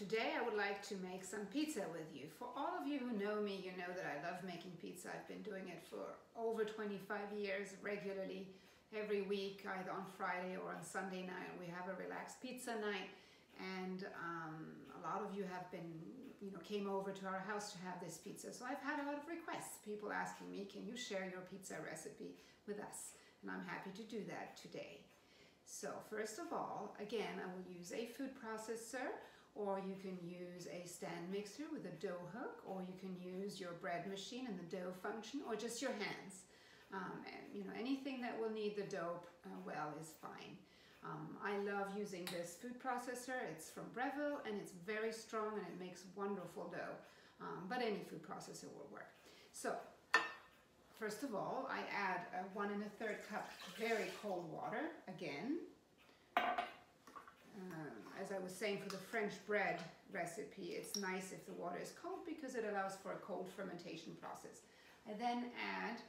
Today I would like to make some pizza with you. For all of you who know me, you know that I love making pizza. I've been doing it for over 25 years regularly, every week, either on Friday or on Sunday night. We have a relaxed pizza night, and a lot of you have been, came over to our house to have this pizza. So I've had a lot of requests, people asking me, can you share your pizza recipe with us? And I'm happy to do that today. So first of all, again, I will use a food processor, or you can use a stand mixer with a dough hook, or you can use your bread machine and the dough function, or just your hands. Anything that will knead the dough well is fine. I love using this food processor. It's from Basil and it's very strong and it makes wonderful dough, but any food processor will work. So first of all, I add 1 1/3 cup very cold water again. As I was saying, for the French bread recipe, it's nice if the water is cold because it allows for a cold fermentation process. I then add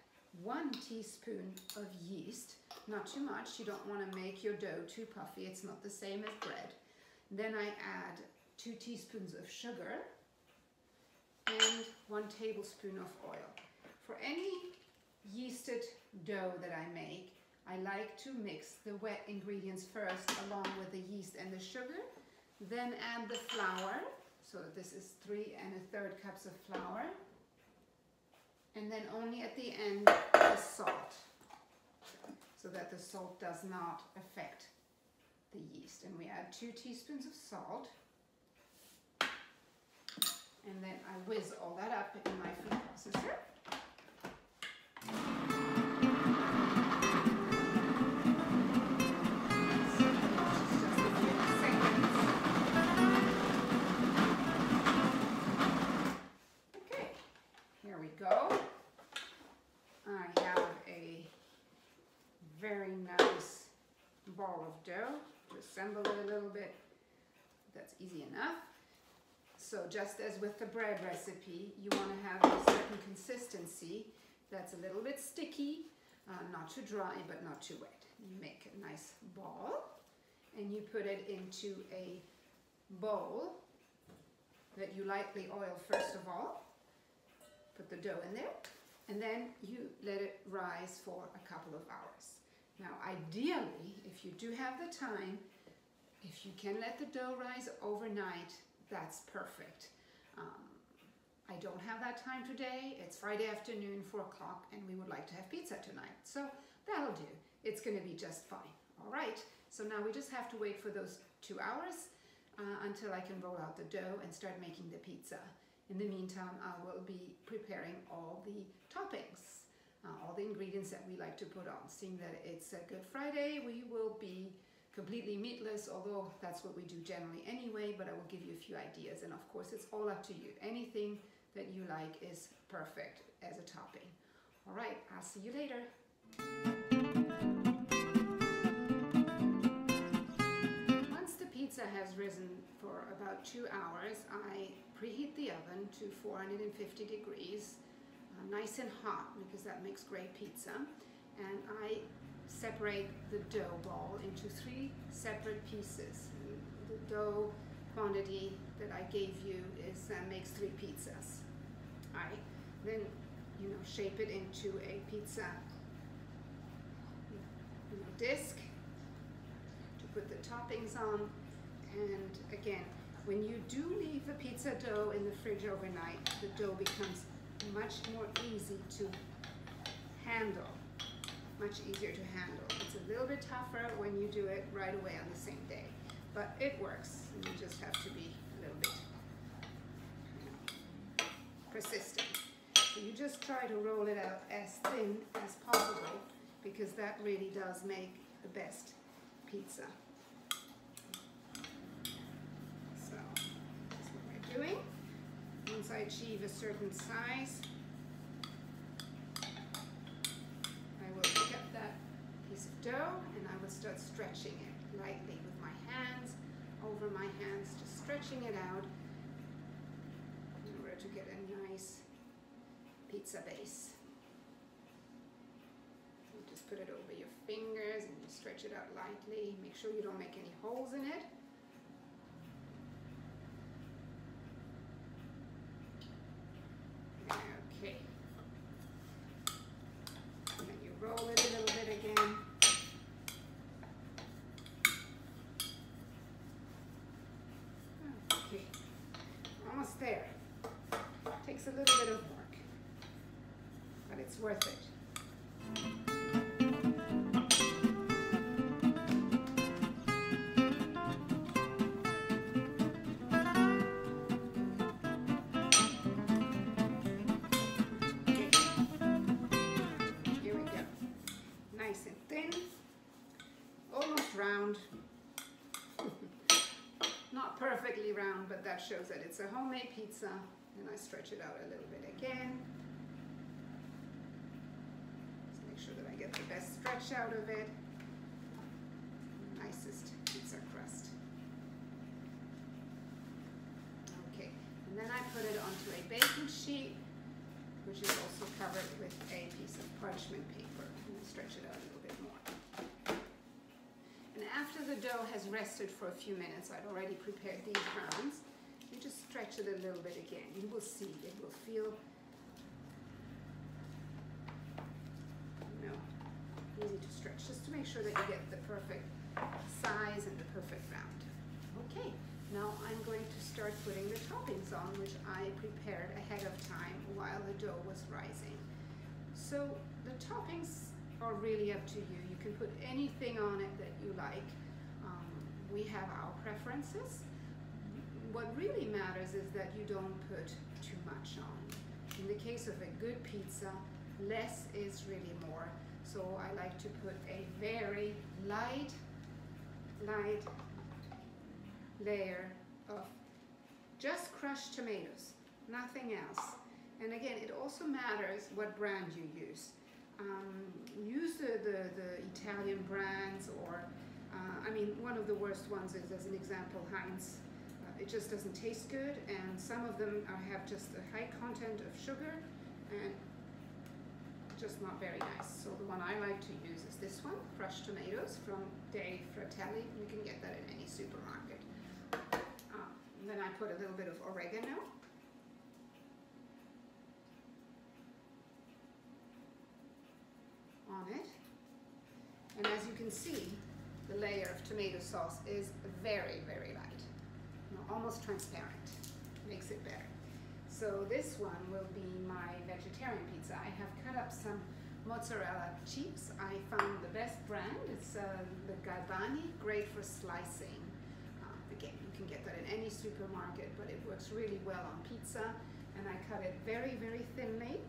1 teaspoon of yeast, not too much. You don't want to make your dough too puffy. It's not the same as bread. Then I add 2 teaspoons of sugar and 1 tablespoon of oil. For any yeasted dough that I make, I like to mix the wet ingredients first along with the yeast and the sugar, then add the flour. So this is 3 1/3 cups of flour, and then only at the end the salt, so that the salt does not affect the yeast. And we add 2 teaspoons of salt, and then I whiz all that up in my food processor. Very nice ball of dough. To assemble it a little bit, that's easy enough. So just as with the bread recipe, you want to have a certain consistency that's a little bit sticky, not too dry but not too wet. You make a nice ball and you put it into a bowl that you lightly oil first of all. Put the dough in there, and then you let it rise for a couple of hours. Now, ideally, if you do have the time, if you can let the dough rise overnight, that's perfect. I don't have that time today. It's Friday afternoon, 4 o'clock, and we would like to have pizza tonight. So that'll do. It's going to be just fine. All right. So now we just have to wait for those 2 hours until I can roll out the dough and start making the pizza. In the meantime, I will be preparing all the toppings. All the ingredients that we like to put on. Seeing that it's a Good Friday, we will be completely meatless, although that's what we do generally anyway, but I will give you a few ideas, and of course it's all up to you. Anything that you like is perfect as a topping. All right, I'll see you later. Once the pizza has risen for about 2 hours, I preheat the oven to 450 degrees. Nice and hot, because that makes great pizza. And I separate the dough ball into 3 separate pieces. The dough quantity that I gave you makes 3 pizzas. I then shape it into a pizza disc to put the toppings on. And again, when you do leave the pizza dough in the fridge overnight, the dough becomes much more easy to handle, much easier to handle. It's a little bit tougher when you do it right away on the same day, but it works. You just have to be a little bit persistent. So you just try to roll it out as thin as possible, because that really does make the best pizza. So that's what we're doing. Once I achieve a certain size, I will pick up that piece of dough and I will start stretching it lightly with my hands, over my hands, just stretching it out in order to get a nice pizza base. You just put it over your fingers and you stretch it out lightly. Make sure you don't make any holes in it. a little bit of work, but it's worth it. Round. Not perfectly round, but that shows that it's a homemade pizza. And I stretch it out a little bit again. Just make sure that I get the best stretch out of it. Nicest pizza crust. Okay, and then I put it onto a baking sheet, which is also covered with a piece of parchment paper. And I stretch it out a little bit more. After the dough has rested for a few minutes, I've already prepared these rounds. You just stretch it a little bit again. You will see it will feel, easy to stretch, just to make sure that you get the perfect size and the perfect round. Okay, now I'm going to start putting the toppings on, which I prepared ahead of time while the dough was rising. So the toppings are really up to you. You can put anything on it that you like. We have our preferences. What really matters is that you don't put too much on. In the case of a good pizza, less is really more. So I like to put a very light layer of just crushed tomatoes, nothing else. And again, it also matters what brand you use. Use the Italian brands, or I mean, one of the worst ones is, as an example, Heinz. It just doesn't taste good, and some of them have just a high content of sugar and just not very nice. So the one I like to use is this one, crushed tomatoes from De Fratelli. You can get that in any supermarket. And then I put a little bit of oregano. On it, and as you can see, the layer of tomato sauce is very, very light, almost transparent. Makes it better. So this one will be my vegetarian pizza. I have cut up some mozzarella cheese. I found the best brand. It's the Garnish, great for slicing. Again, you can get that in any supermarket, but it works really well on pizza. And I cut it very, very thinly,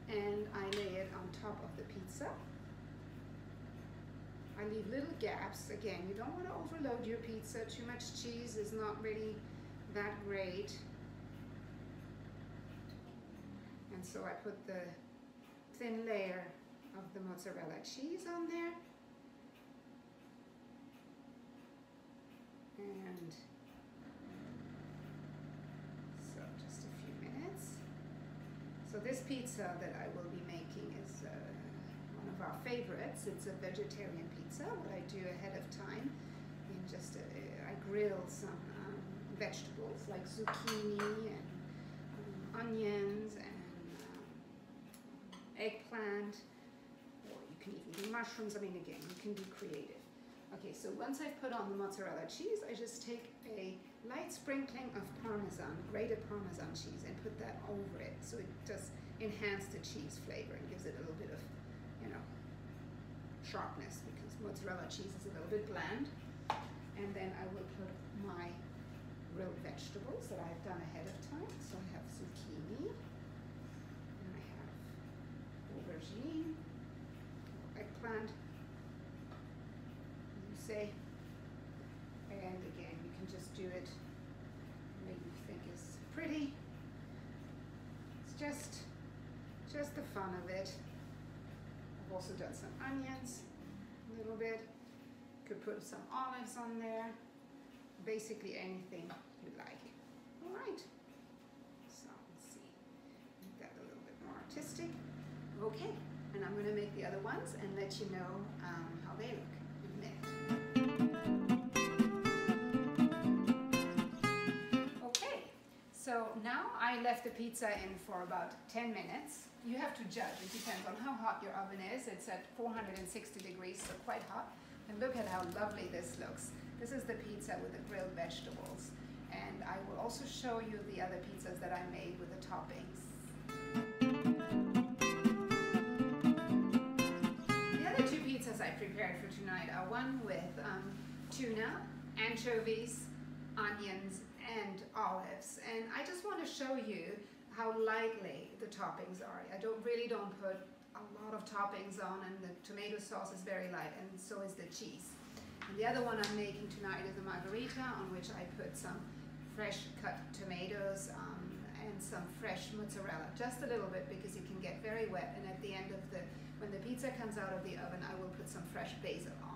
and I lay it on top of the pizza. I leave little gaps. Again, you don't want to overload your pizza. Too much cheese is not really that great. And so I put the thin layer of the mozzarella cheese on there. And so just a few minutes. So this pizza that I will be making is one of our favorites. It's a vegetarian pizza. What I do ahead of time, I grill some vegetables like zucchini and onions and eggplant, or you can even do mushrooms. I mean, again, you can be creative. Okay, so once I've put on the mozzarella cheese, I just take a light sprinkling of Parmesan, grated Parmesan cheese, and put that over it. So it does enhance the cheese flavor and gives it a little bit of, sharpness, because mozzarella cheese is a little bit bland. And then I will put my grilled vegetables that I've done ahead of time. So I have zucchini, and I have aubergine, eggplant, you say. And again, you can just do it the way you think is pretty. It's just the fun of it. I've also done some onions, a little bit. Could put some olives on there. Basically anything you like. All right. So let's see. Make that a little bit more artistic. Okay. And I'm going to make the other ones and let you know how they look in a minute. Okay. So now I left the pizza in for about 10 minutes. You have to judge. It depends on how hot your oven is. It's at 460 degrees, so quite hot. And look at how lovely this looks. This is the pizza with the grilled vegetables. And I will also show you the other pizzas that I made with the toppings. tuna, anchovies, onions, and olives. And I just want to show you how lightly the toppings are. I really don't put a lot of toppings on, and the tomato sauce is very light, and so is the cheese. And the other one I'm making tonight is a margherita, on which I put some fresh cut tomatoes and some fresh mozzarella, just a little bit because it can get very wet. And at the end of when the pizza comes out of the oven, I will put some fresh basil on.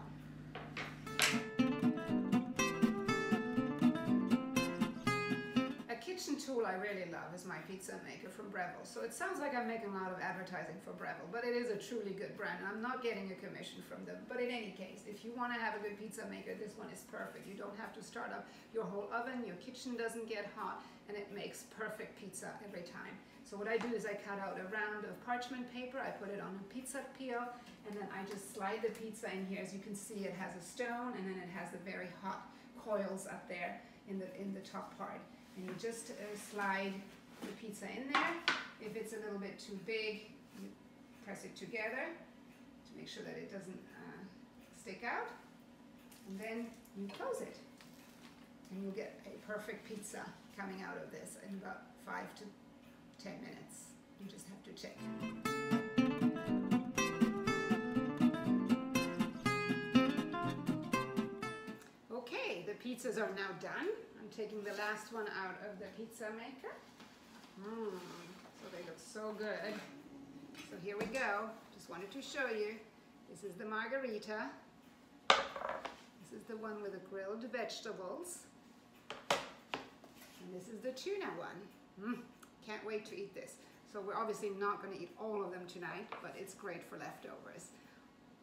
A kitchen tool I really love is my pizza maker from Breville. So it sounds like I'm making a lot of advertising for Breville, but it is a truly good brand, and I'm not getting a commission from them. But in any case, if you want to have a good pizza maker, this one is perfect. You don't have to start up your whole oven, your kitchen doesn't get hot, and it makes perfect pizza every time. So what I do is I cut out a round of parchment paper, I put it on a pizza peel, and then I just slide the pizza in here. As you can see, it has a stone, and then it has the very hot coils up there in the top part. And you just slide the pizza in there. If it's a little bit too big, you press it together to make sure that it doesn't stick out. And then you close it. And you'll get a perfect pizza coming out of this in about 5 to 10 minutes. You just have to check. Okay, the pizzas are now done. I'm taking the last one out of the pizza maker. So they look so good. So here we go. Just wanted to show you. This is the margherita. This is the one with the grilled vegetables. And this is the tuna one. Can't wait to eat this. So we're obviously not going to eat all of them tonight, but it's great for leftovers.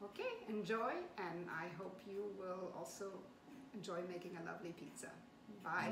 Okay, enjoy, and I hope you will also enjoy making a lovely pizza. Bye.